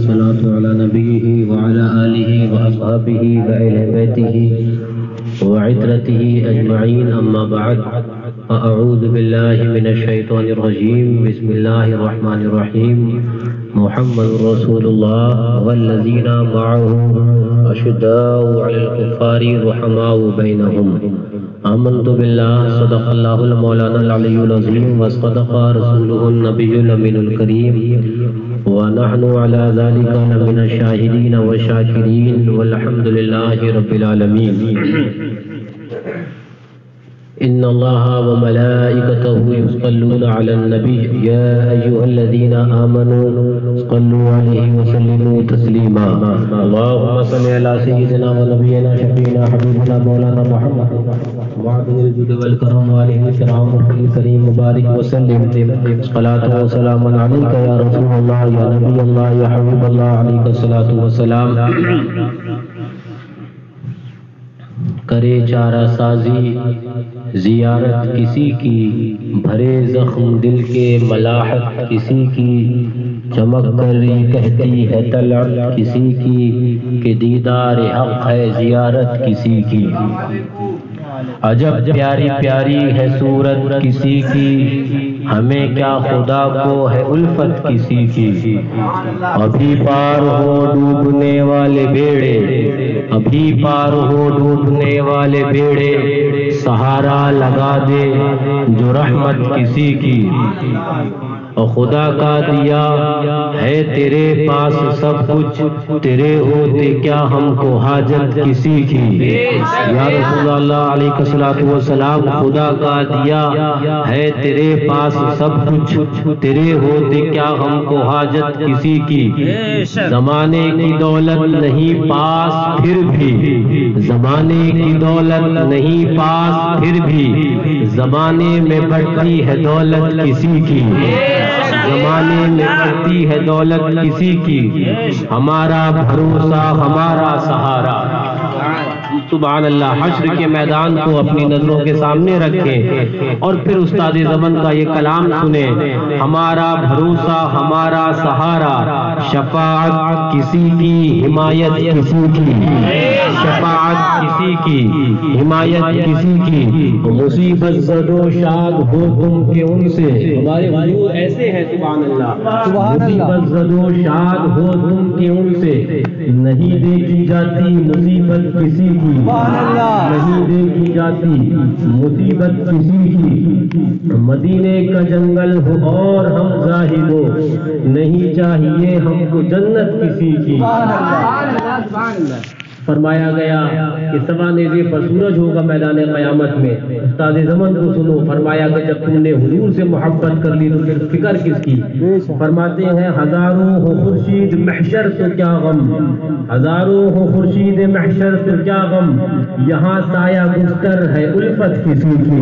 والصلاة على نبيه وعلى آله وأصحابه وأهل بيته وعترته أجمعين أما بعد فأعوذ بالله من الشيطان الرجيم بسم الله الرحمن الرحيم محمد رسول الله والذين معه أشداء على الكفار رحماء بينهم آمنت بالله صدق الله المولانا العلي العظيم وصدق رسوله النبي الأمين الكريم ونحن على ذلك لمن الشاهدين والشاكرين والحمد لله رب العالمين إن الله وملائكته يصلون على النبي يا أيها الذين آمنوا صلوا عليه وسلموا تسليما اللهم صل على سيدنا ونبينا شفيعنا حبيبنا مولانا محمد وعد الجود والكرم وآله الكرام الكريم مبارك وسلم صلاة وسلام عليك يا رسول الله يا نبي الله يا حبيب الله عليك الصلاة والسلام کرے چارہ سازی زیارت کسی کی بھرے زخم دل کے ملاحت کسی کی چمک کر کہتی ہے طلعت کسی کی کہ دیدار حق ہے زیارت کسی کی عجب پیاری پیاری ہے صورت کسی کی ہمیں کیا خدا کو ہے الفت کسی کی ابھی پار ہو ڈوبنے والے بیڑے ابھی پار ہو ڈوبنے والے بیڑے سہارا لگا دے جو رحمت کسی کی اور خدا کا دیا ہے تیرے پاس سب کچھ تیرے ہوتے کیا ہم کو حاجت کسی کی یا رسول اللہ علیہ الصلوۃ والسلام خدا کا دیا ہے تیرے پاس سب کچھ تیرے ہوتے کیا ہم کو حاجت کسی کی زمانے کی دولت نہیں پاس پھر بھی زمانے کی دولت نہیں پاس پھر بھی زمانے میں بڑھتی ہے دولت کسی کی زمانے میں بڑھتی ہے دولت کسی کی ہمارا بھروسہ ہمارا سہارا سبحان اللہ حشر کے میدان کو اپنی نظروں کے سامنے رکھیں اور پھر استاد زمن کا یہ کلام سنیں ہمارا بھروسہ ہمارا سہارا شفاعت کسی کی حمایت کسی کی شفاعت کسی کی حمایت کسی کی مصیبت زدو شاد ہو تم کے ان سے ہمارے حضور ایسے ہیں سبحان اللہ مصیبت زدو شاد ہو تم کے ان سے نہیں دیکھی جاتی مصیبت کسی کی نہیں دیکھی جاتی مصیبت کسی کی مدینے کا جنگل ہو اور ہم ظاہر ہو نہیں چاہیے ہم کو جنت کسی کی فرمایا گیا کہ سوا نیزے پر سورج ہوگا میدان قیامت میں استاد زمن کو سنو فرمایا کہ جب تم نے حضور سے محبت کر لی تو پھر فکر کس کی فرماتے ہیں ہزاروں ہو خورشید محشر تو کیا غم ہزاروں ہو خورشید محشر تو کیا غم یہاں سایہ گستر ہے الفت کسی کی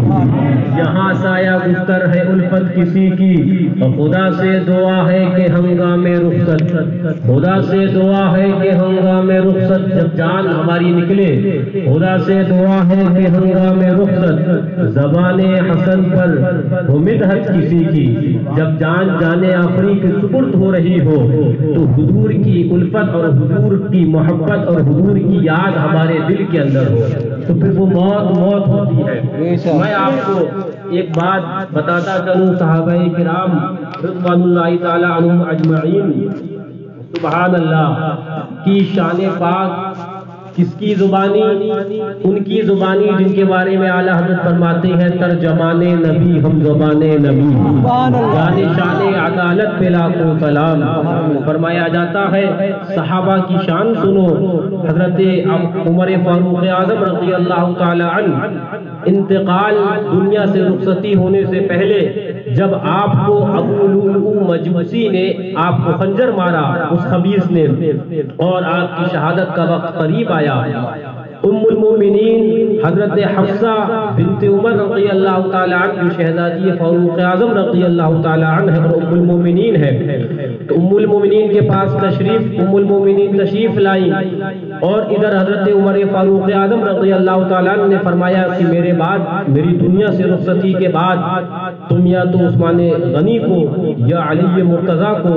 یہاں سایہ گستر ہے الفت کسی کی خدا سے دعا ہے کہ ہنگام رخصت خدا سے دعا ہے کہ ہنگام رخصت جب جان ہماری نکلے خدا سے دعا ہے کہ ہنگام رخصت زبان حسن پر ہو مدحت کسی کی جب جان جانے آخری کے سپرد ہو رہی ہو تو حضور کی الفت اور حضور کی محبت اور حضور کی یاد ہمارے دل کے اندر ہو تو پھر وہ موت ہوتی ہے میں آپ کو ایک بات بتاتا چلوں صحابہ کرام رضوان اللہ تعالی عنہم اجمعین سبحان اللہ کی شان پاک کس کی زبانی ان کی زبانی جن کے بارے میں اعلیٰ حضرت فرماتے ہیں ترجمان نبی ہم زبان نبی جان شان عدالت پہ لاکھوں سلام فرمایا جاتا ہے صحابہ کی شان سنو حضرت عمر فاروق اعظم رضی اللہ تعالی عنہ انتقال دنیا سے رخصتی ہونے سے پہلے جب آپ کو ابو لؤلؤ مجوسی نے آپ کو خنجر مارا اس خبیث نے اور آپ کی شہادت کا وقت قریب آیا ام المومنین حضرت حفصہ بنت عمر رضی اللہ تعالی عنہ شہزادی فاروق اعظم رضی اللہ تعالی عنہ اور ام المومنین ہے. تو ام المومنین کے پاس ام المومنین تشریف لائی اور ادھر حضرت عمر فاروق اعظم رضی اللہ تعالی عنہ نے فرمایا کہ میرے بعد میری دنیا سے رخصتی کے بعد تم یا تو عثمان غنی کو یا علی مرتضیٰ کو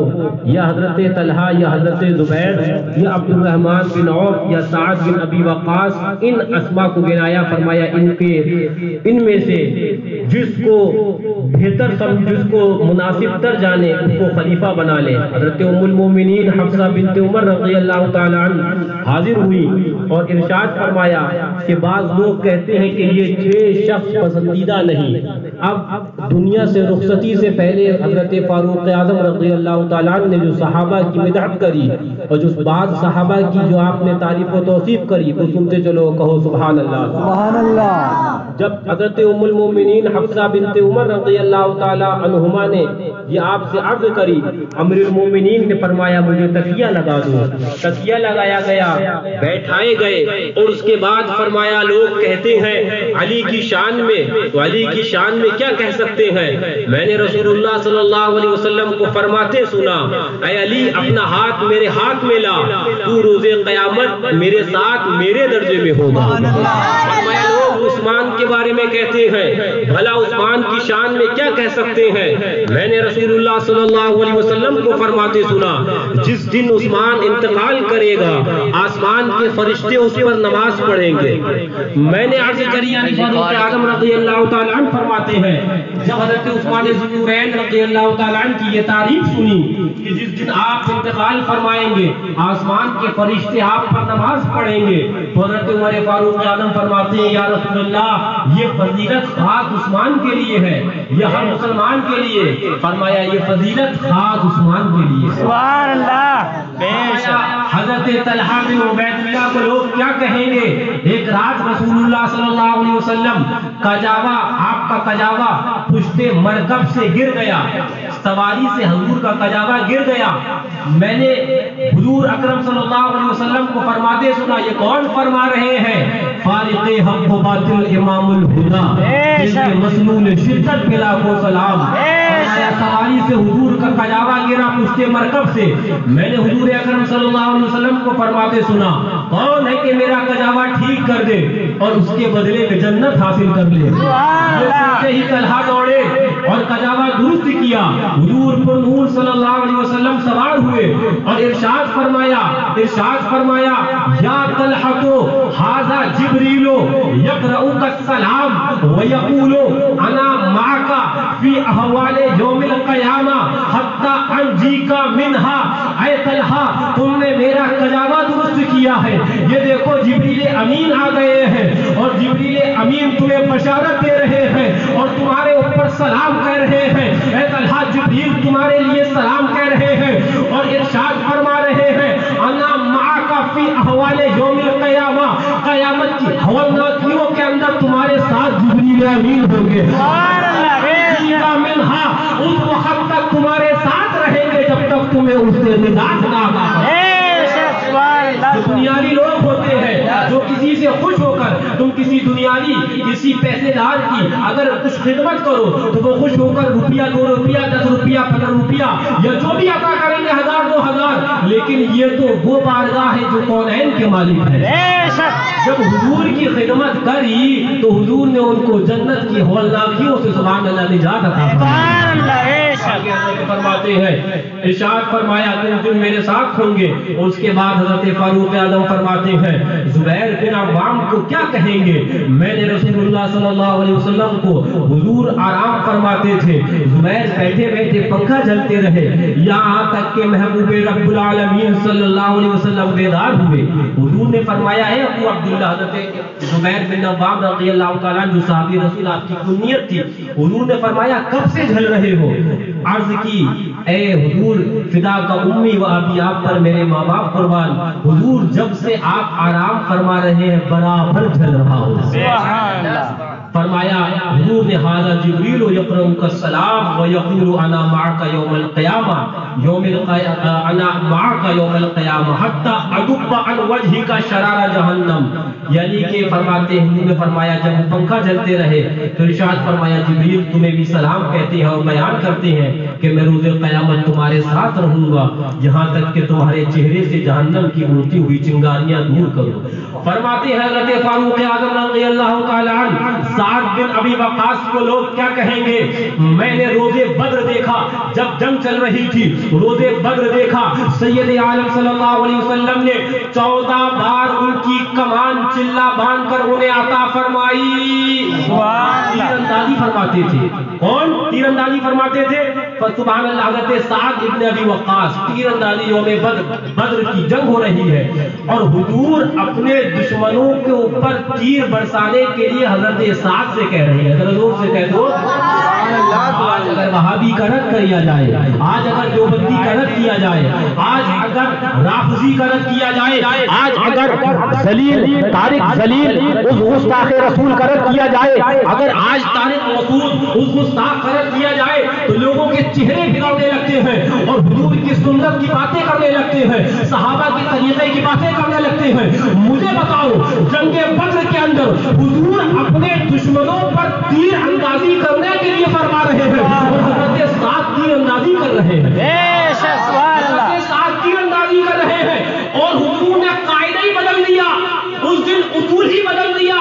یا حضرت طلحہ یا حضرت زبیر یا عبد الرحمن بن عوف یا سعد بن ابی وقاص ان اسماء کو گنایا. فرمایا ان میں سے جس کو بہتر جس کو مناسب تر جانے اس کو خلیفہ بنا لے. حضرت ام المومنین حفصہ بنت عمر رضی اللہ تعالی عنہ حاضر ہوئی اور ارشاد فرمایا کہ بعض لوگ کہتے ہیں کہ یہ 6 شخص پسندیدہ نہیں. اب دنیا سے رخصتی سے پہلے حضرت فاروق اعظم رضی اللہ تعالیٰ عنہ نے جو صحابہ کی مدحت کری اور جو بعض صحابہ کی جو آپ نے تعریف و توصیف کری وہ سنتے چلو, کہو سبحان اللہ سبحان اللہ. جب حضرت ام المومنین حفصہ بنت عمر رضی اللہ تعالیٰ عنہما نے یہ آپ سے عرض کری, امیر المومنین نے فرمایا مجھے تکیہ لگا دو. تکیہ لگایا گیا, بیٹھائے گئے اور اس کے بعد فرمایا لوگ کہتے ہیں علی کی شان میں, تو علی کی شان میں کیا کہہ سکتے ہیں؟ میں نے رسول اللہ صلی اللہ علیہ وسلم کو فرماتے سنا, اے علی اپنا ہاتھ میرے ہاتھ میں لا, تو روز قیامت میرے ساتھ میرے درجے میں ہوگا. فرمایا لوگ عثمان کے بارے میں کہتے ہیں, بھلا عثمان کی شان میں کیا کہہ سکتے ہیں؟ میں نے رسول اللہ صلی اللہ علیہ وسلم کو فرماتے سنا جس دن عثمان انتقال کرے گا آسمان کے فرشتے اس پر نماز پڑھیں گے. میں نے عرض کری علی فاروق اعظم رضی اللہ تعالیٰ عنہ فرماتے ہیں جب حضرت عثمان ذوالنورین رضی اللہ تعالیٰ عنہ کی یہ تعریف سنی کہ جس دن آپ انتقال فرمائیں گے آسمان کے فرشتے آپ پر نماز پڑھیں گے, تو حضرت عمر فاروق اعظم فرماتے ہیں یا رسول اللہ یہ فضیلت خاص عثمان کے لیے ہے یا ہر مسلمان کے لیے؟ فرمایا یہ فضیلت خاص عثمان کے لیے. سبحان اللہ. حضرت طلحہ بن عبید اللہ کو لوگ کیا کہیں گے؟ ایک رات رسول اللہ صلی اللہ علیہ وسلم کجاوا, آپ کا کجاوا پشت مرکب سے گر گیا, سواری سے حضور کا کجاوا گر گیا. میں نے حضور اکرم صلی اللہ علیہ وسلم کو فرماتے سنا, یہ کون فرما رہے ہیں؟ فارق حق و باطل امام الہدا مسنون شدت بلا کو سلام. سواری سے حضور کا کجاوا گرا پشت مرکب سے. میں نے حضور اکرم صلی اللہ علیہ وسلم کو فرماتے سنا, کون ہے کہ میرا کجاوا ٹھیک کر دے اور اس کے بدلے میں جنت حاصل کر لے؟ یہ ہی طلحہ دوڑے اور کجاوا درست کیا. حضور پر نور صلی اللہ علیہ وسلم سوار ہوئے اور ارشاد فرمایا یا طلحہ تو ھذا جبریل یقرؤک السلام ویقول انا معک فی احوال یوم القیامہ حتی انجیک منہا. اے طلحہ تم نے میرا کجاوا درست کیا ہے, یہ دیکھو جبریل امین آ گئے ہیں اور جبریل امین تمہیں بشارت دے رہے ہیں اور تمہارے اوپر سلام کہہ رہے ہیں. اے طلحہ جبریل تمہارے لیے سلام کہہ رہے ہیں اور ارشاد فرما رہے ہیں انا معک فی احوال یوم القیامہ, قیامت کی ہولناکیوں کے اندر تمہارے ساتھ جبریل امین ہوں گے. منہا اس وقت تک تمہارے ساتھ رہیں گے جب تک تمہیں اس سے نجات نہ آتا. دنیاوی لوگ ہوتے ہیں جو کسی سے خوش ہو کر تم کسی دنیاوی کسی پیسے دار کی اگر کچھ خدمت کرو تو وہ خوش ہو کر روپیہ 2 روپیہ 10 روپیہ 15 روپیہ یا جو بھی عطا کریں گے 1000 2000, لیکن یہ تو وہ بارگاہ ہے جو کونین کے مالک ہے. جب حضور کی خدمت کری تو حضور نے ان کو جنت کی ہولناکیوں سے سبحان اللہ نجات عطا فرماتے ہیں. ارشاد فرمایا تم میرے ساتھ ہوں گے. اور اس کے بعد حضرت فاروق اعظم فرماتے ہیں زبیر بن عوام کو کیا کہیں گے؟ میں نے رسول اللہ صلی اللہ علیہ وسلم کو حضور آرام فرماتے تھے, زبیر بیٹھے بیٹھے پنکھا جلتے رہے یہاں تک کہ محبوب رب العالمین صلی اللہ علیہ وسلم بیدار ہوئے. حضور نے فرمایا ہے ابو عبداللہ حضرت زبیر بن عوام رضی اللہ تعالیٰ جو صحابی رسول آپ کی کنیت تھی, حضور نے فرمایا کب سے جھل رہے ہو؟ عرض کی اے حضور فدا کا امی و ابی آپ پر میرے ماں باپ قربان, حضور جب سے آپ آرام فرما رہے ہیں برابر جھل رہا ہوں. فرمایا حضور نے ھذا جبریل یقرؤک السلام ویقول انا معک یوم القیامہ انا معک یوم القیامہ حتی ادب عن وجہک شرار جہنم، یعنی کہ فرماتے ہیں، حضور نے فرمایا جب پنکھا جلتے رہے تو ارشاد فرمایا جبریل تمہیں بھی سلام کہتے ہیں اور بیان کرتے ہیں کہ میں روز قیامت تمہارے ساتھ رہوں گا یہاں تک کہ تمہارے چہرے سے جہنم کی اڑتی ہوئی چنگاریاں دور کروں۔ فرماتے ہیں حضرت فاروق اعظم رضی اللہ تعالی عنہ، سعد بن ابی وقاص کو لوگ کیا کہیں گے؟ میں نے روزے بدر دیکھا، جب جنگ چل رہی تھی روزے بدر دیکھا، سید عالم صلی اللہ علیہ وسلم نے 14 بار ان کی کمان چلا باندھ کر انہیں عطا فرمائی۔ تیر اندازی فرماتے تھے، کون تیر اندازی فرماتے تھے؟ سبحان اللہ، حضرت سعد بن ابی وقاص تیر اندازی یوم بدر کی جنگ ہو رہی ہے اور حضور اپنے دشمنوں کے اوپر تیر برسانے کے لیے حضرت سعد سے کہہ رہے ہیں، حضور سے کہہ دو آج اگر وہابی کا رد کیا جائے، آج اگر دیوبندی کا رد کیا جائے، آج اگر رافضی کا رد کیا جائے، آج اگر طارق ذلیل اس گستاخ رسول کا رد کیا جائے، اگر آج طارق مسعود اس گستاخ کا رد کیا جائے تو لوگوں کے چہرے بگڑنے لگتے ہیں اور حضور کی سنت کی باتیں کرنے لگتے ہیں، صحابہ کے طریقے کی باتیں کرنے لگتے ہیں۔ مجھے بتاؤ جنگ بدر کے اندر حضور اپنے دشمنوں پر تیر اندازی کرنے کے لیے فرما رہے ہیں اور حضرت سعد تیر اندازی کر رہے ہیں، حضرت سعد تیر اندازی کر رہے ہیں اور حضور نے قاعدہ ہی بدل دیا، اس دن اصول ہی بدل دیا۔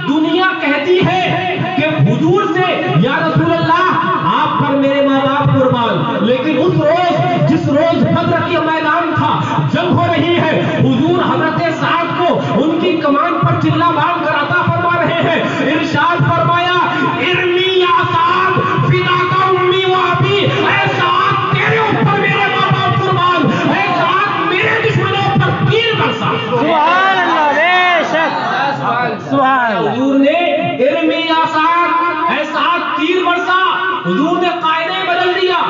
دنیا کہتی ہے کہ حضور سے یا رسول اللہ آپ پر میرے ماں باپ قربان، لیکن اس روز جس روز بدر کی میدان تھا، جنگ ہو رہی ہے، حضور حضرت سعد کو ان کی کمان پر چلا باندھ کر عطا فرما رہے ہیں۔ ارشاد فرمایا ارمی یا سعد فداک امی و ابی، اے سعد تیرے اوپر میرے ماں باپ قربان، اے سعد میرے دشمنوں پر تیر برسا۔ سبحان اللہ، بے شک سبحان اللہ۔ حضور نے ارمی یا سعد، اے سعد تیر برسا، حضور نے قاعدہ بدل دیا۔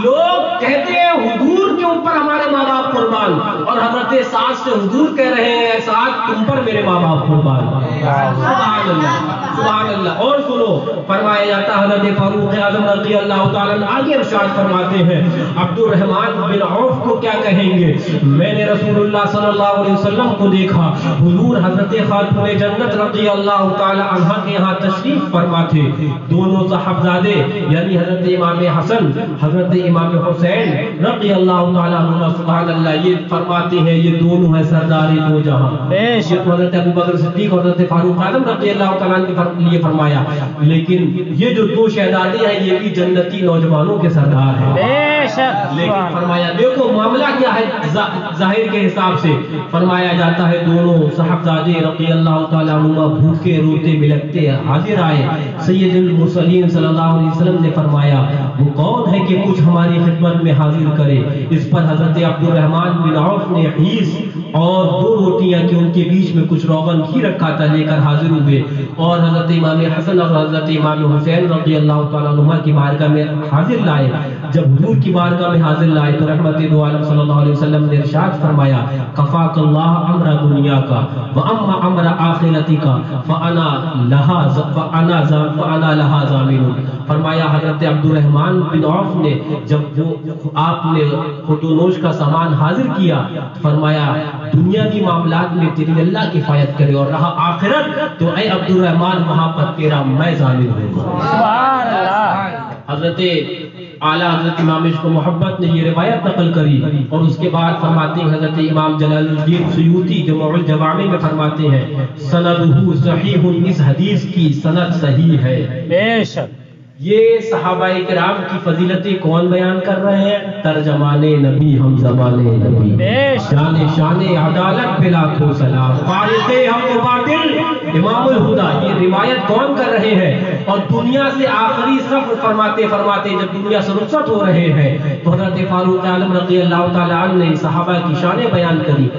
لوگ کہتے ہیں حضور کے اوپر ہمارے ماں باپ قربان اور حضرت سعد سے حضور کہہ رہے ہیں سعد تم پر میرے ماں باپ قربان۔ سبحان اللہ، سبحان اللہ۔ اور سنو، فرمایا جاتا حضرت فاروق اعظم رضی اللہ تعالیٰ عنہ آگے ارشاد فرماتے ہیں عبد الرحمن بن عوف کو کیا کہیں گے؟ میں نے رسول اللہ صلی اللہ علیہ وسلم کو دیکھا، حضور حضرت خاتون جنت رضی اللہ تعالیٰ عنہ کے یہاں تشریف فرما تھے، دونوں صاحبزادے یعنی حضرت امام حسن حضرت امام حسین رضی اللہ تعالیٰ عنہ، سبحان اللہ، یہ فرماتے ہیں یہ دونوں ہیں سردار دو جہاں۔ حضرت ابو بکر صدیق اور حضرت فاروق اعظم رضی اللہ تعالیٰ عنہ کے لیے فرمایا، لیکن یہ جو دو شہزادے ہیں یہ بھی جنتی نوجوانوں کے سردار ہیں۔ لیکن فرمایا دیکھو معاملہ کیا ہے ظاہر کے حساب سے، فرمایا جاتا ہے دونوں صاحبزادے رضی اللہ تعالیٰ عنہ بھوکے روتے بلکتے حاضر آئے۔ سید المرسلین صلی اللہ علیہ وسلم نے فرمایا وہ کون ہے کہ کچھ ہماری خدمت میں حاضر کرے؟ اس پر حضرت عبد الرحمن بن عوف نے حیث اور 2 روٹیاں کہ ان کے بیچ میں کچھ روغن گھی رکھا تھا لے کر حاضر ہوئے اور حضرت امام حسن اور حضرت امام حسین رضی اللہ تعالیٰ عنہ کی بارگاہ میں حاضر لائے۔ جب حضور کی بارگاہ میں حاضر لائے تو رحمت دو عالم صلی اللہ علیہ وسلم نے ارشاد فرمایا کفاک اللہ امر دنیا کا واما امر آخرتی کا فانا لہا ضامن۔ فرمایا حضرت عبد الرحمن بن عوف نے جب آپ نے خودونوش کا سامان حاضر کیا، فرمایا دنیا کی معاملات میں تیری اللہ کفایت کرے اور رہا آخرت تو اے عبد الرحمن وہاں پر تیرا میں ضامن ہوں گا۔ سبحان اللہ۔ حضرت اعلیٰ حضرت امام عشق و محبت نے یہ روایت نقل کری اور اس کے بعد فرماتے ہیں حضرت امام جلال الدین سیوطی جمع الجوامع میں فرماتے ہیں سندہ صحیح، اس حدیث کی سند صحیح ہے۔ بے شک یہ صحابہ کرام کی فضیلتیں کون بیان کر رہے ہیں؟ ترجمان نبی ہم زمان نبی، شان عدالت پہ لاکھوں سلام، فارق حق و باطل امام الہدا، یہ روایت کون کر رہے ہیں؟ اور دنیا سے آخری سفر فرماتے جب دنیا سے رخصت ہو رہے ہیں تو حضرت فاروق اعظم رضی اللہ تعالیٰ عنہ نے صحابہ کی شانیں بیان کری۔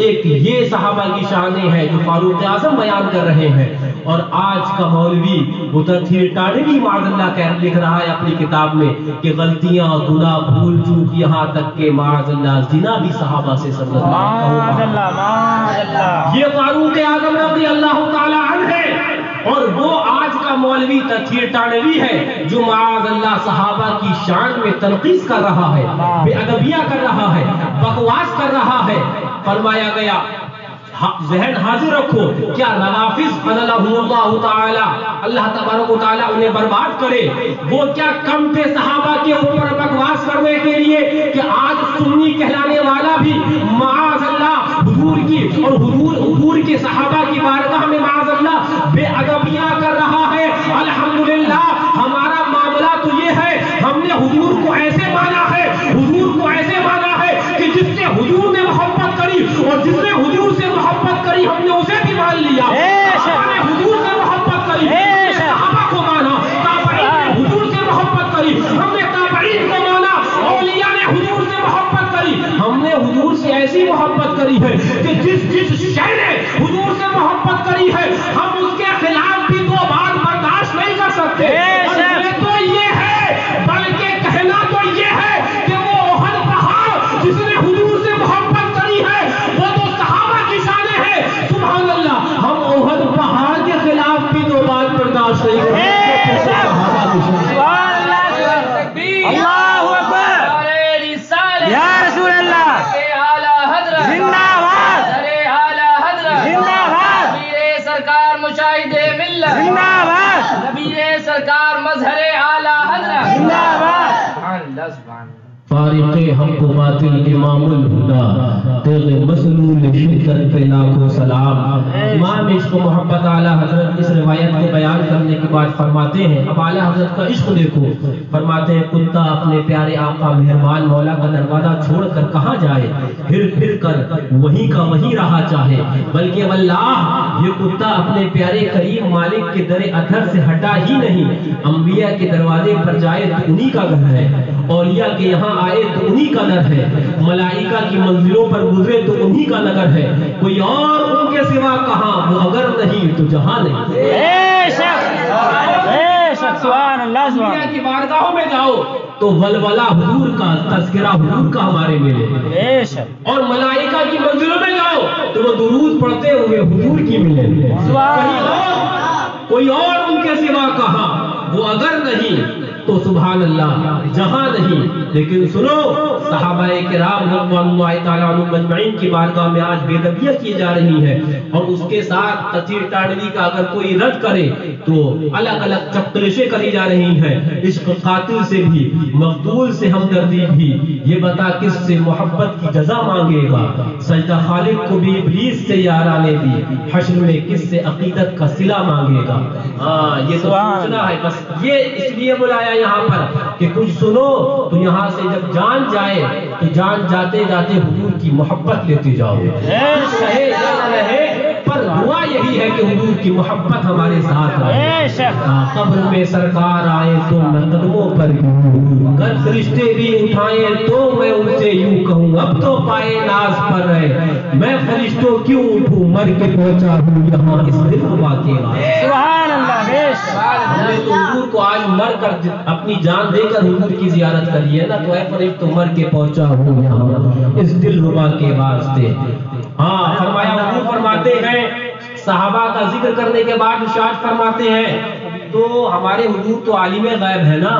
ایک یہ صحابہ کی شانیں ہیں جو فاروق اعظم بیان کر رہے ہیں، اور آج کا مولوی متطہر ٹاڑوی معاذ اللہ لکھ رہا ہے اپنی کتاب میں کہ غلطیاں گناہ بھول چوک یہاں تک کہ معاذ اللہ زنا بھی صحابہ سے سبب ہے۔ یہ فاروق اعظم رضی اللہ تعالی عنہ ہے اور وہ آج کا مولوی تطہیر تانوی ہے جو معاذ اللہ صحابہ کی شان میں تنقیص کر رہا ہے، بے ادبیہ کر رہا ہے، بکواس کر رہا ہے۔ فرمایا گیا ذہن حاضر رکھو، کیا روافض قتلہم اللہ تعالی، اللہ تبارک و تعالی انہیں برباد کرے، وہ کیا کم تھے صحابہ کے اوپر بکواس کرنے کے لیے کہ آج سنی کہلانے والا بھی معاذ اللہ حضور کی اور حضور کے صحابہ کی بارگاہ میں معاذ اللہ بے ادبیہ کر رہا ہے۔ الحمدللہ ہمارا معاملہ تو یہ ہے، ہم نے حضور کو ایسے مانا ہے، حضور کو ایسے مانا ہے کہ جس سے حضور نے محبت کری اور جس نے حضور سے محبت کری ہم نے اسے بھی مان لیا۔ صحابہ نے حضور سے محبت کری، صحابہ کو مانا، تابعین نے حضور سے محبت کری، ہم نے تابعین کو مانا، اولیاء نے حضور سے محبت کری، ہم نے حضور سے ایسی محبت کری ہے کہ جس شے نے حضور سے محبت کری ہے ہم اس کے خلاف بھی دو بات برداشت نہیں کر سکتے۔ اور یہ تو یہ ہے، بلکہ کہنا تو یہ ہے کہ وہ احد پہاڑ جس نے حضور سے محبت کری ہے وہ تو صحابہ کی شان ہے۔ سبحان اللہ، ہم احد پہاڑ کے خلاف بھی دو بات برداشت نہیں کر سکتے، صحابہ کی شان ہے۔ اللہ اکبر، یا رسول اللہ، زندہ باد، زندہ باد، نبی سرکار مشاہد ملت، زندہ باد، نبی سرکار مظہر اعلی حضرت، زندہ باد۔ سبحان اللہ سبحان اللہ۔ فارق حق و باطل امام الہدا، تیغ مسلول شدت پہ لاکھوں سلام۔ امام عشق و محبت اعلیٰ حضرت اس روایت کو بیان کرنے کے بعد فرماتے ہیں، اب اعلیٰ حضرت کا عشق دیکھو، فرماتے ہیں کتا اپنے پیارے آقا مہربان مولا کا دروازہ چھوڑ کر کہاں جائے، پھر کر وہیں کا وہیں رہا چاہے، بلکہ واللہ یہ کتا اپنے پیارے کریم مالک کے در اثر سے ہٹا ہی نہیں، انبیاء کے دروازے پر جائے تو انہی کا گھر ہے، اولیاء کے یہاں آئے تو انہی کا در ہے، ملائکہ کی منزلوں پر گزرے تو انہی کا نگر ہے، کوئی اور ان کے سوا کہاں، وہ اگر نہیں تو جہاں نہیں۔ بے شک، سبحان اللہ، سبحان انبیاء کی بارگاہوں میں جاؤ تو ولولہ حضور کا، تذکرہ حضور کا ہمارے ملے، بے شک، اور ملائکہ کی منزلوں میں جاؤ تو وہ درود پڑھتے ہوئے حضور کی ملے، کوئی اور ان کے سوا کہاں، وہ اگر نہیں تو سبحان اللہ جہاں نہیں۔ لیکن سنو، صحابہ کرام رضوان اللہ تعالی عنہم اجمعین کی بارگاہ میں آج بے ادبیہ کی جا رہی ہے، اور اس کے ساتھ تطہیر تانوی کا اگر کوئی رد کرے تو الگ الگ چپکلشیں کری جا رہی ہیں، عشق قاتل سے بھی، مقتول سے ہمدردی بھی، یہ بتا کس سے محبت کی جزا مانگے گا، سجدہ خالق کو بھی ابلیس سے یارانے دی، حشر میں کس سے عقیدت کا صلہ مانگے گا۔ یہ تو سوچنا ہے، بس یہ اس لیے بلایا یہاں پر کہ کچھ سنو تو یہاں سے جب جان جائے تو جان جاتے جاتے حضور کی محبت لیتے جاؤ، رہے یا نہ رہے پر دعا یہی ہے کہ حضور کی محبت ہمارے ساتھ رہے۔ قبر میں سرکار آئے تو میں قدموں پر یوں، گر فرشتے بھی اٹھائیں تو میں ان سے یوں کہوں، اب تو پائے ناز پر رہے، میں فرشتوں کیوں اٹھوں، مر کے پہنچا ہوں یہاں اس دل ربا کے بعد۔ سبحان اللہ، بے شک، ہم نے تو حضور کو آج مر کر اپنی جان دے کر حضور کی زیارت کری ہے نا، تو اے فرشتوں مر کے پہنچا ہوں یہاں اس دل ربا کے واسطے۔ ہاں فرمایا، حضور فرماتے ہیں، صحابہ کا ذکر کرنے کے بعد ارشاد فرماتے ہیں تو ہمارے حضور تو عالم غیب ہے نا،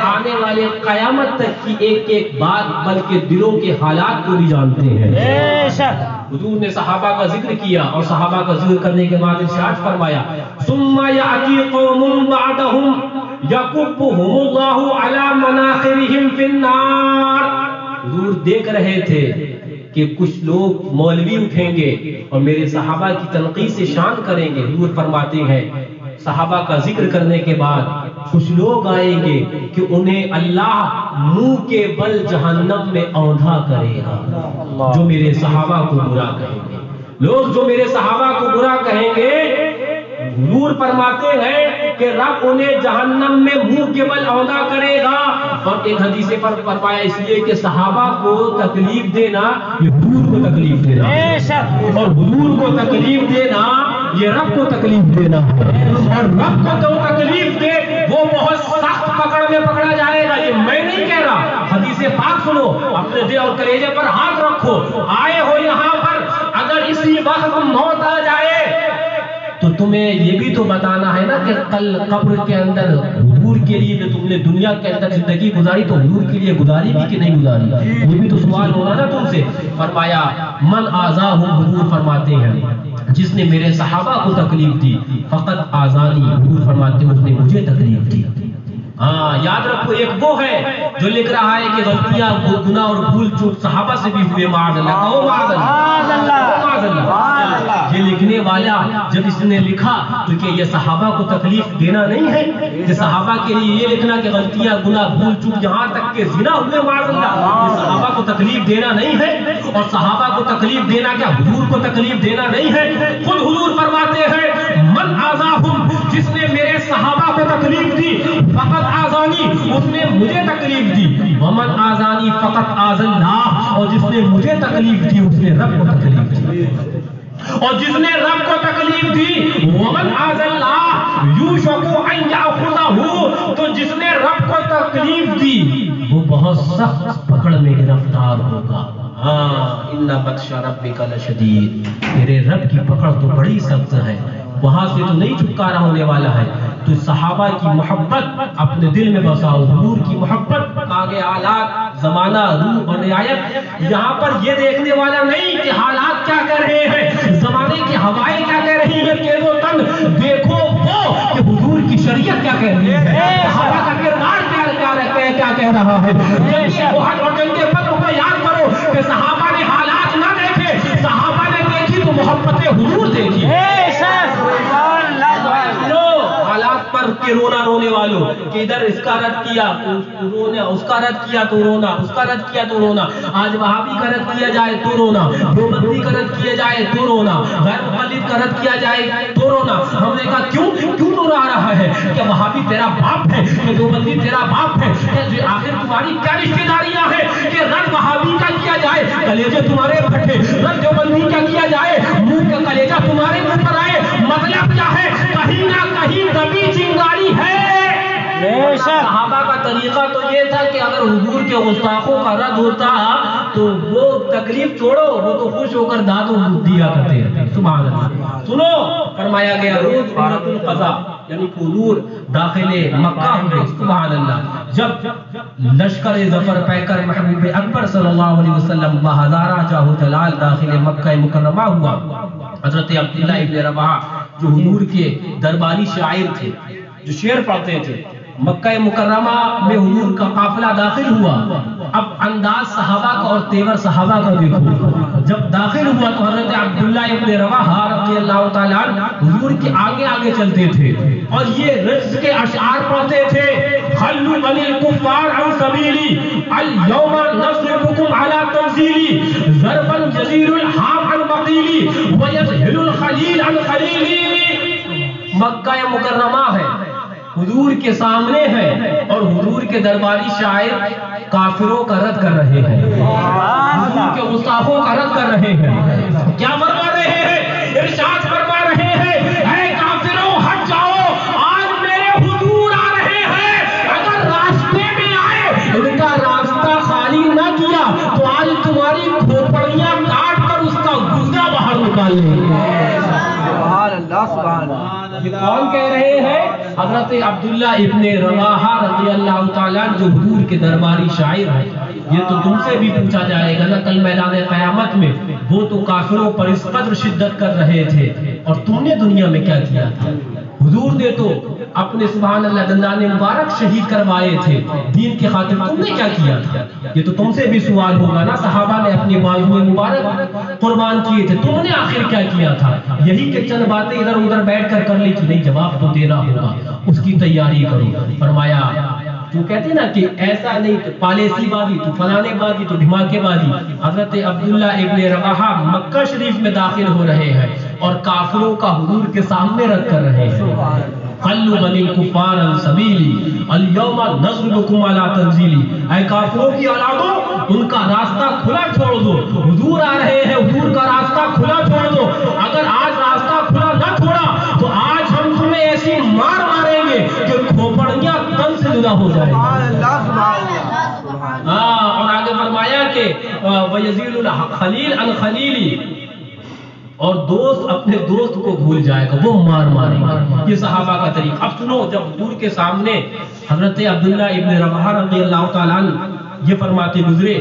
آنے والے قیامت تک کی ایک ایک بات بلکہ دلوں کے حالات کو بھی جانتے ہیں۔ بے شک، حضور نے صحابہ کا ذکر کیا اور صحابہ کا ذکر کرنے کے بعد ارشاد فرمایا، ثم یأتی قوم بعدہم یکبہم اللہ علی مناخرہم فی النار۔ حضور دیکھ رہے تھے کہ کچھ لوگ مولوی اٹھیں گے اور میرے صحابہ کی تنقید سے شان کریں گے۔ حضور فرماتے ہیں صحابہ کا ذکر کرنے کے بعد کچھ لوگ آئیں گے کہ انہیں اللہ منہ کے بل جہنم میں اوندھا کرے گا، جو میرے صحابہ کو برا کہیں گے۔ لوگ جو میرے صحابہ کو برا کہیں گے، حضور فرماتے ہیں کہ رب انہیں جہنم میں منہ کے بل اوندھا کرے گا۔ اور ایک حدیث پر فرمایا اس لیے کہ صحابہ کو تکلیف دینا یہ حضور کو تکلیف دینا، اور حضور کو تکلیف دینا یہ رب کو تکلیف دینا، اور رب کو جو تکلیف دے وہ بہت سخت پکڑ میں پکڑا جائے گا۔ یہ میں نہیں کہہ رہا، حدیث پاک سنو، اپنے دل اور کلیجے پر ہاتھ رکھو، آئے ہو یہاں پر، اگر اسی وقت موت آ جائے تو تمہیں یہ بھی تو بتانا ہے نا کہ کل قبر کے اندر حضور کے لیے جو تم نے دنیا کے اندر زندگی گزاری تو حضور کے لیے گزاری بھی کہ نہیں گزاری؟ یہ بھی تو سوال ہونا نا تم سے۔ فرمایا من آذاہم، حضور فرماتے ہیں جس نے میرے صحابہ کو تکلیف دی، فقط آزانی، حضور فرماتے ہیں اس نے مجھے تکلیف دی۔ ہاں یاد رکھو، ایک وہ ہے جو لکھ رہا ہے کہ غلطیاں گناہ اور بھول چوک صحابہ سے بھی ہوئے، معاذ اللہ، کہو معاذ اللہ۔ یہ لکھنے والا جب اس نے لکھا تو کہ یہ صحابہ کو تکلیف دینا نہیں ہے، کہ صحابہ کے لیے یہ لکھنا کہ غلطیاں گناہ بھول چوک یہاں تک کہ زنا ہوئے، معاذ اللہ، یہ صحابہ کو تکلیف دینا نہیں ہے۔ اور صحابہ کو تکلیف دینا کیا حضور کو تکلیف دینا نہیں ہے؟ خود حضور فرماتے ہیں من آذاہم، جس نے میرے صحابہ کو تکلیف دی، فقط آزانی، اس نے مجھے تکلیف دی، ومن آزانی فقط آز اللہ، اور جس نے مجھے تکلیف دی اس نے رب کو تکلیف دی، اور جس نے رب کو تکلیف دی ومن آز اللہ یوشک ان یاخذہ، تو جس نے رب کو تکلیف دی وہ بہت سخت پکڑ میں گرفتار ہوگا۔ ہاں ان بطش ربک لشدید، تیرے رب کی پکڑ تو بڑی سخت ہے، وہاں سے تو نہیں چھٹکارا ہونے والا ہے۔ تو صحابہ کی محبت اپنے دل میں بساؤ، حضور کی محبت، آگے حالات، زمانہ، روح اور رعایت، یہاں پر یہ دیکھنے والا نہیں کہ حالات کیا کر رہے ہیں، زمانے کی ہوائیں کیا کہہ رہی ہیں، تیز و تن، دیکھو وہ کہ حضور کی شریعت کیا کہہ رہی ہے، صحابہ کا کردار کیا کہہ رہا ہے۔ اور جنگ بدر کو یاد کرو کہ صحابہ نے حالات نہ دیکھے، صحابہ نے دیکھی تو محبت حضور دیکھی۔ حالات پر کے رونے والوں کہ ادھر اس کا رد کیا رونا، اس کا رد کیا تو رونا، اس کا رد کیا تو رونا، آج وہابی کا رد کیا جائے تو رونا، دیوبندی کا رد کیا جائے تو رونا، غیر مقلد کا رد کیا جائے تو رونا۔ ہم نے کہا کیوں رو رہا ہے؟ کہ وہابی تیرا باپ ہے، کہ دیوبندی تیرا باپ ہے، کہ آخر تمہاری کیا رشتہ داریاں ہیں کہ رد وہابی کا کیا جائے کلیجے تمہارے پھٹے، رد دیوبندی کا کیا جائے منہ کا کلیجہ تمہارے منہ پر آئے؟ مطلب کیا ہے؟ کہیں نہ کہیں دبی چنگاری ہے۔ صحابہ کا طریقہ تو یہ تھا کہ اگر حضور کے گستاخوں کا رد ہوتا تو وہ تکلیف چھوڑو، وہ تو خوش ہو کر دانتوں دیا کرتے ہیں۔ سبحان اللہ۔ سنو، فرمایا گیا روز عورت القضاء، یعنی حضور داخل مکہ ہوئے، سبحان اللہ، جب لشکر ظفر پہ کر محبوب اکبر صلی اللہ علیہ وسلم بہزارہ جاہ جلال داخل مکہ مکرمہ ہوا، حضرت عبداللہ ابن رواحہ جو حضور کے درباری شاعر تھے، جو شعر پڑھتے تھے، مکہ مکرمہ میں حضور کا قافلہ داخل ہوا۔ اب انداز صحابہ کا اور تیور صحابہ کا دیکھو، جب داخل ہوا تو حضرت عبداللہ ابن رواحہ رضی اللہ تعالیٰ عنہ حضور کے آگے آگے چلتے تھے اور یہ رجز کے اشعار پڑھتے تھے، خلوا بنی الکفار عن سبیلی اليوم نصرفکم علی تنزیلی ضربا جزیر الحام عن بقیلی ویذہل الخلیل عن خلیلی۔ مکہ مکرمہ ہے، حضور کے سامنے ہے اور حضور کے درباری شاعر کافروں کا رد کر رہے ہیں، حضور کے گستاخوں کا رد کر رہے ہیں۔ کیا فرما رہے ہیں؟ ارشاد فرما رہے ہیں، اے کافروں ہٹ جاؤ، آج میرے حضور آ رہے ہیں، اگر راستے میں آئے ان کا راستہ خالی نہ کیا تو آج تمہاری کھوپڑیاں کاٹ کر اس کا گودا باہر نکال لیں گے۔ سبحان اللہ، سبحان اللہ۔ یہ کون کہہ رہے ہیں؟ حضرت عبداللہ ابن رواحہ رضی اللہ تعالیٰ جو حضور کے درباری شاعر ہیں۔ یہ تو تم سے بھی پوچھا جائے گا نا کل میدان قیامت میں، وہ تو کافروں پر اس قدر شدت کر رہے تھے اور تم نے دنیا میں کیا کیا تھا؟ حضور نے تو اپنے سبحان اللہ دندان مبارک شہید کروائے تھے دین کی خاطر، تم نے کیا کیا تھا؟ یہ تو تم سے بھی سوال ہوگا نا، صحابہ نے اپنے بازو مبارک قربان کیے تھے، تم نے آخر کیا کیا تھا؟ یہی کہ چند باتیں ادھر ادھر بیٹھ کر لی تھی، نہیں، جواب تو دینا ہوگا، اس کی تیاری کرو۔ فرمایا جو کہتے ہیں نا کہ ایسا نہیں تو پالیسی بازی، تو فلانے بازی، تو دھماکے بازی۔ حضرت عبداللہ ابن رواحہ مکہ شریف میں داخل ہو رہے ہیں اور کافروں کا حضور کے سامنے رد کر رہے ہیں۔ خلوا بنی الکفار عن سبیلی اليوم نضربکم علی تنزیلی، اے کافروں کی اولادوں ان کا راستہ کھلا چھوڑ دو، حضور آ رہے ہیں، حضور کا راستہ کھلا چھوڑ دو، اگر آج راستہ کھلا نہ چھوڑا تو آج ہم تمہیں ایسی مار ماریں گے کہ کھوپڑیاں تن سے جدا ہو جائیں گی۔ اور آگے فرمایا کہ وَيَزِيلُ الْخَلِيلَ عَنْ خَلِيلِ، اور دوست اپنے دوست کو بھول جائے گا، وہ مار مارے گا. یہ صحابہ کا طریقہ. اب سنو، جب حضور کے سامنے حضرت عبداللہ ابن رواحہ رضی اللہ تعالیٰ عنہ یہ فرماتے گزرے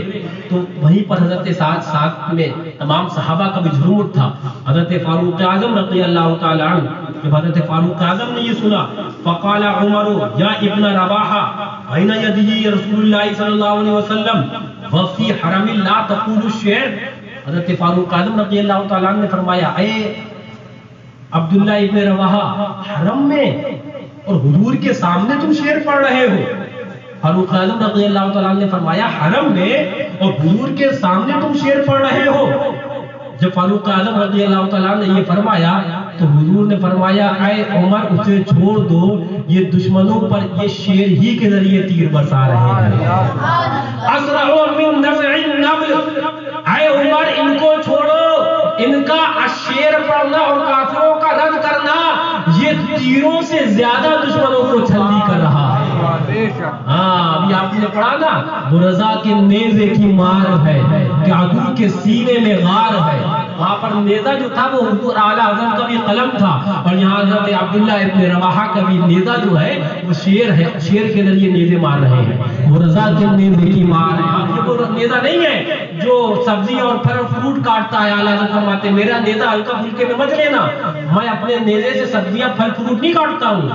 تو وہیں پر حضرت ساتھ میں تمام صحابہ کا بھی جھوم اٹھا. حضرت فاروق اعظم رضی اللہ تعالیٰ عنہ، جب حضرت فاروق اعظم نے یہ سنا، فقال عمر یا ابن رواحہ بین یدی رسول اللہ صلی اللہ علیہ وسلم وفی حرم لا تقول الشعر. حضرت فاروق اعظم رضی اللہ تعالیٰ عنہ نے فرمایا، اے عبداللہ ابن رواحہ، حرم میں اور حضور کے سامنے تم شعر پڑھ رہے ہو؟ فاروق اعظم رضی اللہ تعالیٰ عنہ نے فرمایا، حرم میں اور حضور کے سامنے تم شعر پڑھ رہے ہو؟ جب فاروق اعظم رضی اللہ تعالیٰ نے یہ فرمایا تو حضور نے فرمایا، اے عمر اسے چھوڑ دو، یہ دشمنوں پر یہ شعر ہی کے ذریعے تیر برسا رہے ہیں. اسرع من نزع النبل. اے عمر ان کو چھوڑو، ان کا شعر پڑھنا اور کافروں کا رد کرنا یہ تیروں سے زیادہ دشمنوں کو چھلنی کر رہا ہے. ہاں ابھی آپ نے پڑھا نا، برزا کے نیزے کی مار ہے کہ عدو کے سینے میں غار ہے. وہاں پر نیزہ جو تھا وہ حضور اعلیٰ حضرت کا بھی قلم تھا، اور یہاں حضرت عبداللہ ابن رواحہ کا بھی نیزہ جو ہے وہ شعر ہے، شعر کے ذریعے نیزے مار رہے ہیں. برزا کے نیزے کی مار ہے. یہ وہ نیزہ نہیں ہے جو سبزی اور پھل فروٹ کاٹتا ہے. اعلیٰ حضرت فرماتے ہیں، میرا نیزہ ہلکا پھلکے میں مت لینا، میں اپنے نیزے سے سبزیاں پھل فروٹ نہیں کاٹتا ہوں.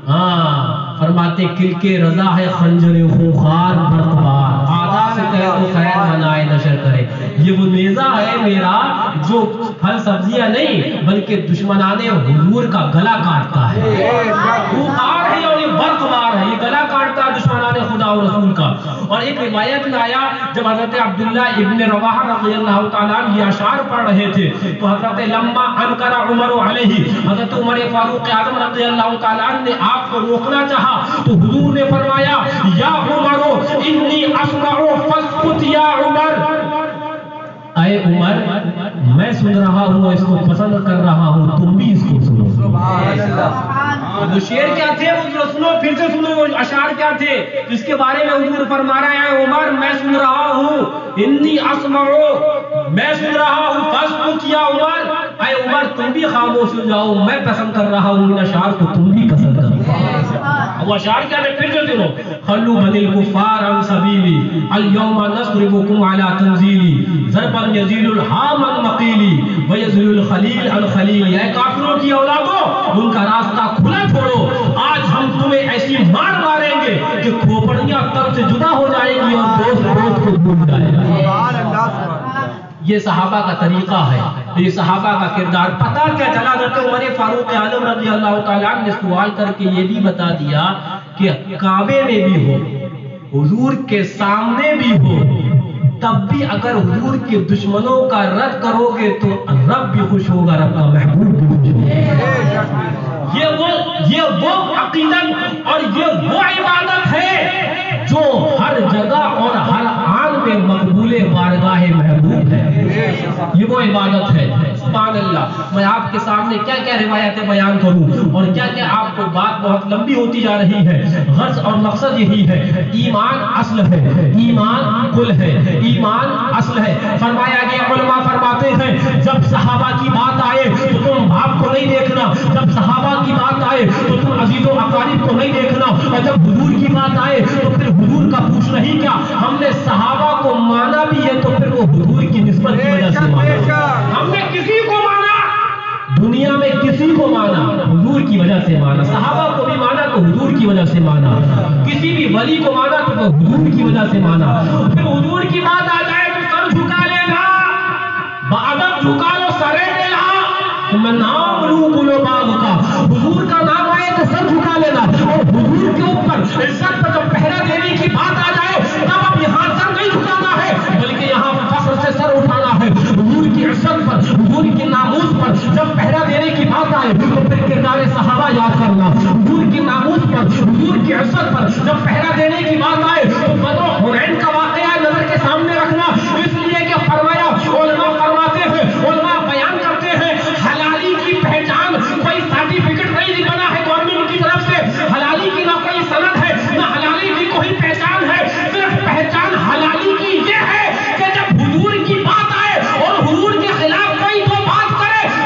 ہاں فرماتے کل کے رضا ہے خنجر خوخار برقبار، آدھا سے کہے تو خیر بنائے نشر کرے. یہ وہ نیزہ ہے میرا جو پھل سبزیاں نہیں بلکہ دشمنان حضور کا گلا کاٹتا ہے. خوخار ہے اور یہ برقبار ہے، یہ گلا کاٹتا ہے دشمنان خدا اور رسول کا. اور ایک روایت میں آیا جب حضرت عبداللہ ابن رواحہ رضی اللہ تعالیٰ عنہ یہ اشعار پڑھ رہے تھے تو حضرت لما انکر عمر علیہ، حضرت عمر فاروق اعظم رضی اللہ تعالیٰ عنہ نے آپ کو روکنا چاہا تو حضور نے فرمایا، یا عمر انی اسمع فاسکت یا عمر. اے عمر میں سن رہا ہوں، اس کو پسند کر رہا ہوں، تم بھی اس کو سنو. سبحان اللہ. وہ شعر کیا تھے وہ سنو، پھر سے سنو وہ اشعار کیا تھے جس کے بارے میں حضور فرما رہے ہیں، عمر میں سن رہا ہوں، انی اسمع میں سن رہا ہوں، فاسکت یا عمر. اے عمر تم بھی خاموش ہو جاؤ، میں پسند کر رہا ہوں ان اشعار کو، تم بھی پسند کرو. وہ اشعار کیا ہے پھر سے سنو، خلو بنی الکفار عن سبیلی اليوم نصرفکم علی تنزیلی ضربا یزیل الحام المقیلی ویزل الخلیل الخلیل. اے کافروں کی اولادوں ان کا راستہ کھلا چھوڑو، آج ہم تمہیں ایسی مار ماریں گے کہ کھوپڑیاں تن سے جدا ہو جائیں گی اور دوست دوست کو بھول جائے گا. یہ صحابہ کا طریقہ ہے، یہ صحابہ کا کردار. پتہ کیا چلا، حضرت عمر فاروق اعظم رضی اللہ تعالیٰ عنہ نے سوال کر کے یہ بھی بتا دیا کہ کعبے میں بھی ہو، حضور کے سامنے بھی ہو، تب بھی اگر حضور کے دشمنوں کا رد کرو گے تو رب بھی خوش ہوگا، رب کا محبوب بھی خوش ہوگا. یہ وہ عقیدت اور یہ وہ عبادت ہے جو ہر جگہ اور ہر آن میں مقبول بارگاہ محبوب ہے. یہ وہ عبادت ہے. سبحان اللہ. میں آپ کے سامنے کیا کیا روایتیں بیان کروں اور کیا کیا آپ کو بات بہت لمبی ہوتی جا رہی ہے. غرض اور مقصد یہی ہے، ایمان اصل ہے، ایمان کل ہے، ایمان اصل ہے. فرمایا گیا، علماء فرماتے ہیں جب صحابہ کی بات آئے تو تم باپ کو نہیں دیکھنا، جب صحابہ کی بات آئے تو تم عزیز و اقارب کو نہیں دیکھنا، اور جب حضور کی بات آئے تو پھر حضور کا پوچھنا ہی کیا. ہم نے صحابہ کو مانا بھی ہے تو پھر وہ حضور کی نسبت کی وجہ سے مانا. ہم نے کسی کو مانا، دنیا میں کسی کو مانا حضور کی وجہ سے مانا. صحابہ کو بھی مانا تو حضور کی وجہ سے مانا، کسی بھی ولی کو مانا تو وہ حضور کی وجہ سے مانا. پھر حضور کی بات آ جائے تو سر جھکا لینا، بادب جھکا لو، سرے دینا. میں نام لوں بولو باغ کا، حضور کا نام آئے تو سر جھکا لینا. اور حضور کے اوپر عزت پر جب پہرا دینے کی بات آ جائے تب اب یہاں سر نہیں جھکانا ہے بلکہ یہاں فخر سے سر اٹھانا ہے. حضور کی عزت پر، حضور کی ناموس پر جب پہرا دینے کی بات آئے تو پھر کردار صحابہ یاد کرنا. حضور کی ناموس پر، حضور کی عزت پر جب پہرا دینے کی بات آئے تو بدر و حنین کا واقعہ نظر کے سامنے رکھنا. اس لیے کہ فرمایا، علماء فرماتے ہیں، علماء بیان کرتے ہیں، حلالی کی پہچان کوئی سرٹیفکیٹ نہیں بنا ہے گورنمنٹ کی طرف سے، حلالی کی نہ کوئی سند ہے نہ حلالی کی کوئی پہچان ہے. صرف پہچان حلالی کی یہ ہے کہ جب حضور کی بات آئے اور حضور کے خلاف کوئی تو بات کرے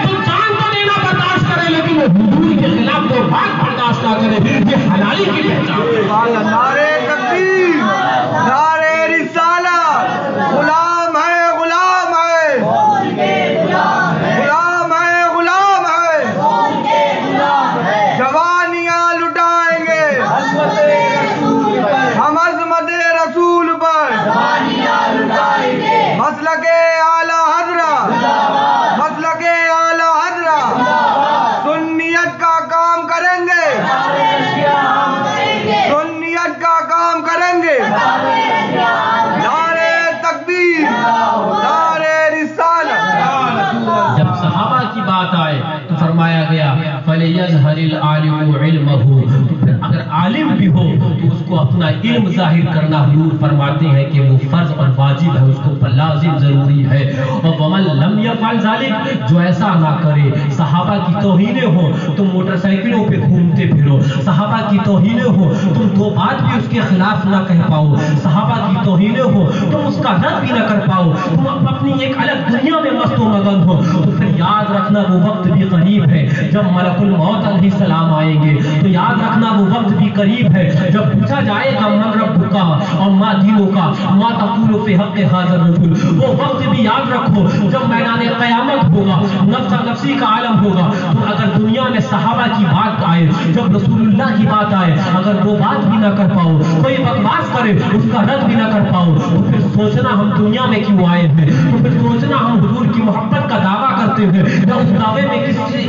وَلِيَظْهَرِ الْعَالِمُ عِلْمَهُ، تو پھر اگر عالم بھی ہو تو اس کو اپنا علم ظاہر کرنا حضور فرماتے ہیں کہ وہ فرض اور واجب ہے، اس کو پر لازم ضروری ہے۔ اور وَمَن لَمْ يَفْعَلْ ذَلِكَ، جو ایسا نہ کرے، صحابہ کی توہینیں ہو، تم موٹر سائیکلوں پہ گھومتے پھرو، صحابہ کی توہینیں ہو، تم دو بات بھی اس کے خلاف نہ کہہ پاؤ، صحابہ کی توہینیں ہو، تم اس کا رد بھی نہ کر پاؤ، تم اپنی ایک الگ دنیا میں مست و مگن ہو، تو پھر یاد رکھنا وہ وقت بھی قریب ہے جب ملک الموت علیہ السلام آئیں گے، تو یاد رکھنا وہ وقت بھی قریب ہے جب پوچھا جائے گا من ربک اور ما دینک ما تقول فی حق ھذا الرجل، وہ وقت بھی یاد رکھو جب میدان قیامت ہوگا، نفسا نفسی کا عالم ہوگا، تو اگر دنیا میں صحابہ کی بات آئے، جب رسول اللہ کی بات آئے، اگر وہ بات بھی نہ کر پاؤ، کوئی بکواس کرے اس کا رد بھی نہ کر پاؤ، تو پھر سوچنا ہم دنیا میں کیوں آئے ہیں، تو پھر سوچنا ہم حضور کی محبت کا دعویٰ کرتے ہیں یا اس دعوے میں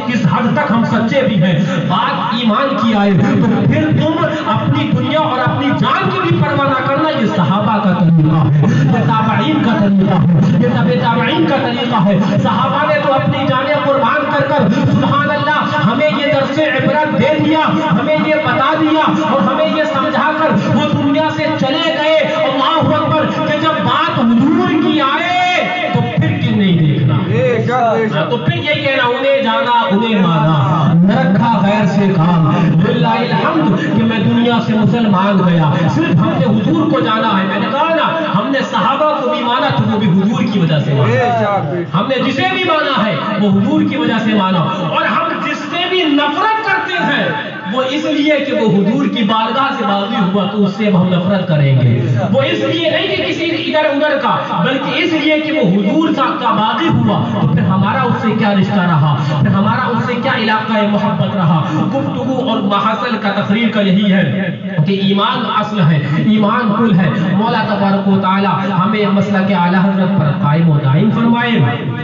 کس حد تک ہم سچے بھی ہیں، بات ایمان کی آئے تو پھر تم اپنی دنیا اور اپنی جان کی بھی پرواہ نہ کرنا، یہ صحابہ کا طریقہ ہے، یہ تابعین کا طریقہ ہے، یہ تبع تابعین کا طریقہ ہے۔ صحابہ نے تو اپنی جانیں قربان کر سبحان اللہ ہمیں یہ درس عبرت دے دیا، ہمیں یہ بتا دیا اور ہمیں یہ سمجھا کر وہ دنیا سے چلے گئے۔ اللہ اکبر، کہ جب بات حضور کی آئے تو پھر کیوں نہیں دیکھنا، تو پھر یہ کہنا انہیں جانا انہیں مانا، نہ رکھا غیر سے کام، للہ الحمد کہ میں دنیا سے مسلمان گیا، صرف ہم نے حضور کو جانا ہے۔ میں نے کہا نا ہم نے صحابہ کو بھی مانا تو وہ بھی حضور کی وجہ سے مانا، ہم نے جسے بھی مانا ہے وہ حضور کی وجہ سے مانا، اور ہم جس سے بھی نفرت کرتے ہیں وہ اس لیے کہ وہ حضور کی بارگاہ سے باغی ہوا تو اس سے ہم نفرت کریں گے، وہ اس لیے نہیں کہ کسی ادھر ادھر کا، بلکہ اس لیے کہ وہ حضور کا باغی ہوا، تو پھر ہمارا اس سے کیا رشتہ رہا، پھر ہمارا اس سے کیا علاقہ محبت رہا۔ گفتگو اور محاصل کا تقریر کا یہی ہے کہ ایمان اصل ہے، ایمان کل ہے۔ مولا تبارک و تعالی ہمیں مسلک کے اعلیٰ حضرت پر قائم و دائم فرمائے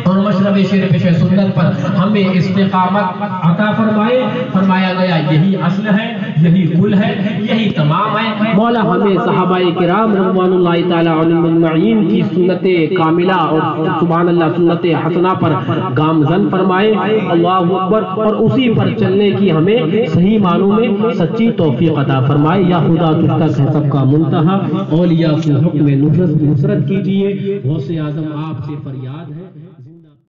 اور مشرب شیر پیش سنت پر ہمیں استقامت عطا فرمائے۔ فرمایا گیا یہی اصل ہے، یہی کل ہے، یہی تمام ہے۔ مولا ہمیں صحابہ کرام رضوان اللہ تعالی علیہم اجمعین کی سنت کاملہ اور سبحان اللہ سنت حسنہ پر گامزن فرمائے، اللہ اکبر، اور اسی پر چلنے کی ہمیں صحیح معنوں میں سچی توفیق عطا فرمائے۔ یا خدا تجھ تک ہے سب کا منتہا، اولیاء کو حکم نصرت کیجیے، غوث اعظم آپ سے فریاد ہے۔